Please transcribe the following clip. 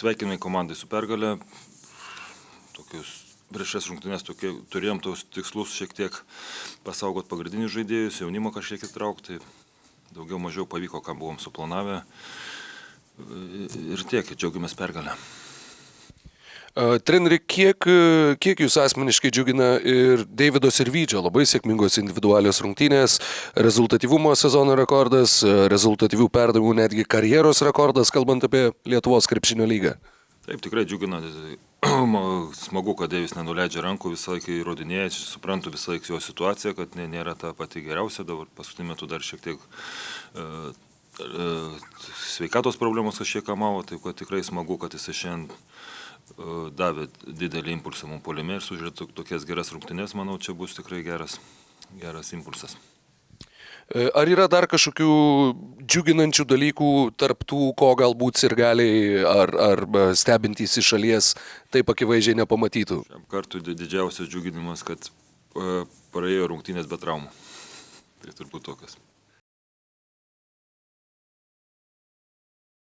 sveikinimai komandai su pergale. Prieš šias rungtynes turėjom tos tikslus šiek tiek pasaugot pagrindinius žaidėjus, jaunimo kažkiek įtraukti. Daugiau mažiau pavyko, ką buvom suplanavę. Ir tiek, džiaugiamės pergalę. Treneri, kiek jūs asmeniškai džiugina ir Deivido Sirvydžio labai sėkmingos individualios rungtynės, rezultatyvumo sezono rekordas, rezultatyvių perdavimų netgi karjeros rekordas, kalbant apie Lietuvos krepšinio lygą? Taip, tikrai džiugina. Smagu, kad Deivis nenuleidžia rankų, visą laiką įrodinėja, suprantu visą laiką jo situaciją, kad nėra ta pati geriausia, dabar paskutiniu metu dar šiek tiek sveikatos problemos kažkiek kamavo, taip kad tikrai smagu, kad jis šiandien davė didelį impulsą mums puolime ir sužiūrėtų tokias geras rungtynes, manau, čia bus tikrai geras impulsas. Ar yra dar kažkokių džiuginančių dalykų tarp tų, ko galbūt sirgaliai ar stebintys iš šalies taip akivaizdžiai nepamatytų? Šiam kartui didžiausias džiuginimas, kad praėjo rungtynės be traumų. Tai turbūt tokias.